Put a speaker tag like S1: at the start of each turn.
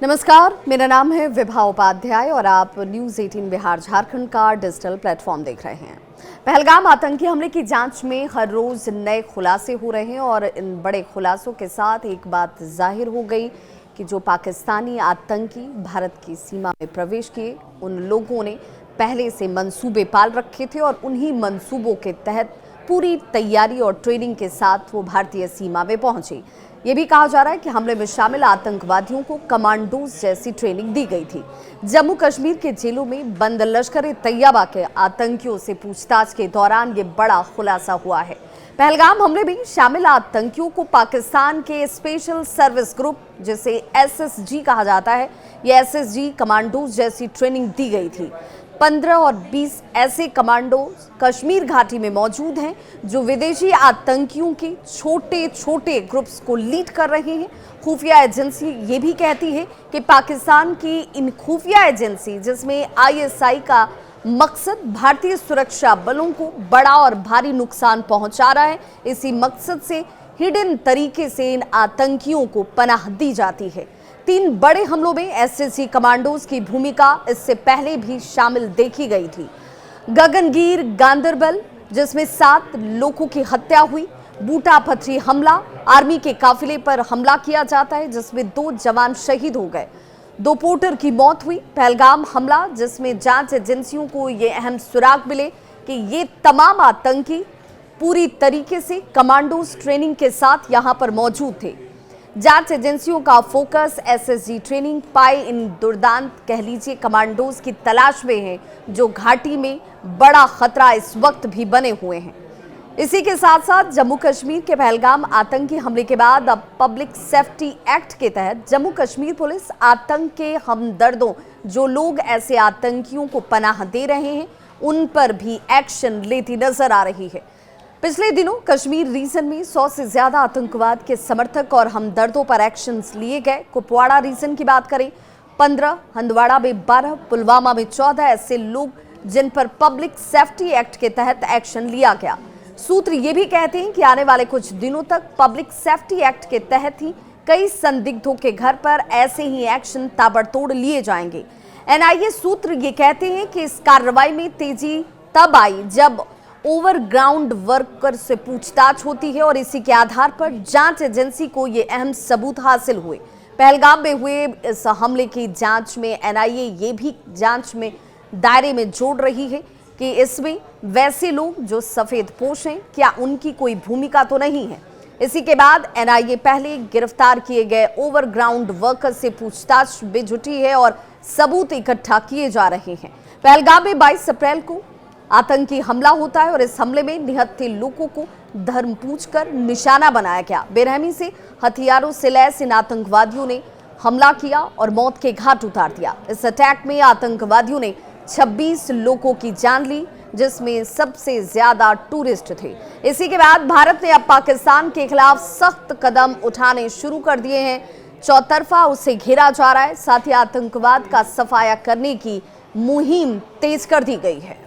S1: नमस्कार, मेरा नाम है विभा उपाध्याय और आप न्यूज़ 18 बिहार झारखंड का डिजिटल प्लेटफॉर्म देख रहे हैं। पहलगाम आतंकी हमले की जांच में हर रोज नए खुलासे हो रहे हैं और इन बड़े खुलासों के साथ एक बात जाहिर हो गई कि जो पाकिस्तानी आतंकी भारत की सीमा में प्रवेश किए, उन लोगों ने पहले से मंसूबे पाल रखे थे और उन्हीं मंसूबों के तहत पूरी तैयारी और ट्रेनिंग के साथ वो भारतीय सीमा में पहुंचे। ये भी कहा जा रहा है कि हमले में शामिल आतंकवादियों को कमांडोज जैसी ट्रेनिंग दी गई थी। जम्मू कश्मीर के जेलों में बंद लश्कर ए तैयबा के आतंकियों से पूछताछ के दौरान ये बड़ा खुलासा हुआ है। पहलगाम हमले में शामिल आतंकियों को पाकिस्तान के स्पेशल सर्विस ग्रुप, जिसे एसएसजी कहा जाता है, ये एसएसजी कमांडोज जैसी ट्रेनिंग दी गई थी। 15 और 20 ऐसे कमांडो कश्मीर घाटी में मौजूद हैं जो विदेशी आतंकियों के छोटे छोटे ग्रुप्स को लीड कर रहे हैं। खुफिया एजेंसी ये भी कहती है कि पाकिस्तान की इन खुफिया एजेंसी, जिसमें आईएसआई का मकसद भारतीय सुरक्षा बलों को बड़ा और भारी नुकसान पहुंचा रहा है, इसी मकसद से हिडन तरीके से इन आतंकियों को पनाह दी जाती है। 3 बड़े हमलों में एसएसजी कमांडोज की भूमिका इससे पहले भी शामिल देखी गई थी। गगनगीर गांदरबल, जिसमें 7 लोगों की हत्या हुई। बूटा पथरी हमला, आर्मी के काफिले पर हमला किया जाता है जिसमें 2 जवान शहीद हो गए। 2 पोर्टर की मौत हुई। पहलगाम हमला, जिसमें जांच एजेंसियों को ये अहम सुराग मिले कि ये तमाम आतंकी पूरी तरीके से कमांडोज ट्रेनिंग के साथ यहां पर मौजूद थे। जांच एजेंसियों का फोकस एसएसजी ट्रेनिंग पाए इन दुर्दांत कह लीजिए कमांडोज की तलाश में है, जो घाटी में बड़ा खतरा इस वक्त भी बने हुए हैं। इसी के साथ साथ जम्मू कश्मीर के पहलगाम आतंकी हमले के बाद अब पब्लिक सेफ्टी एक्ट के तहत जम्मू कश्मीर पुलिस आतंक के हमदर्दों, जो लोग ऐसे आतंकियों को पनाह दे रहे हैं, उन पर भी एक्शन लेती नजर आ रही है। पिछले दिनों कश्मीर रीजन में 100 से ज्यादा आतंकवाद के समर्थक और हमदर्दों पर एक्शंस लिए गए। कुपवाड़ा रीजन की बात करें, 15, हंदवाड़ा में 12, पुलवामा में 14 ऐसे लोग जिन पर पब्लिक सेफ्टी एक्ट के तहत एक्शन लिया गया। सूत्र ये भी कहते हैं कि आने वाले कुछ दिनों तक पब्लिक सेफ्टी एक्ट के तहत ही कई संदिग्धों के घर पर ऐसे ही एक्शन ताबड़तोड़ लिए जाएंगे। एनआईए सूत्र ये कहते हैं कि इस कार्रवाई में तेजी तब आई जब ओवरग्राउंड वर्कर से पूछताछ होती है और इसी के आधार पर जांच एजेंसी को ये अहम सबूत हासिल हुए। पहलगाम में हुए इस हमले की जांच में एनआईए ये भी जांच में दायरे में जोड़ रही है कि इसमें वैसे लोग जो सफेद पोश हैं, क्या उनकी कोई भूमिका तो नहीं है। इसी के बाद एनआईए पहले गिरफ्तार किए गए ओवरग्राउंड वर्कर से पूछताछ में जुटी है और सबूत इकट्ठा किए जा रहे हैं। पहलगाम में 22 अप्रैल को आतंकी हमला होता है और इस हमले में निहत्थे लोगों को धर्म पूछकर निशाना बनाया गया। बेरहमी से हथियारों से लैस इन आतंकवादियों ने हमला किया और मौत के घाट उतार दिया। इस अटैक में आतंकवादियों ने 26 लोगों की जान ली, जिसमें सबसे ज्यादा टूरिस्ट थे। इसी के बाद भारत ने अब पाकिस्तान के खिलाफ सख्त कदम उठाने शुरू कर दिए हैं। चौतरफा उसे घेरा जा रहा है, साथ ही आतंकवाद का सफाया करने की मुहिम तेज कर दी गई है।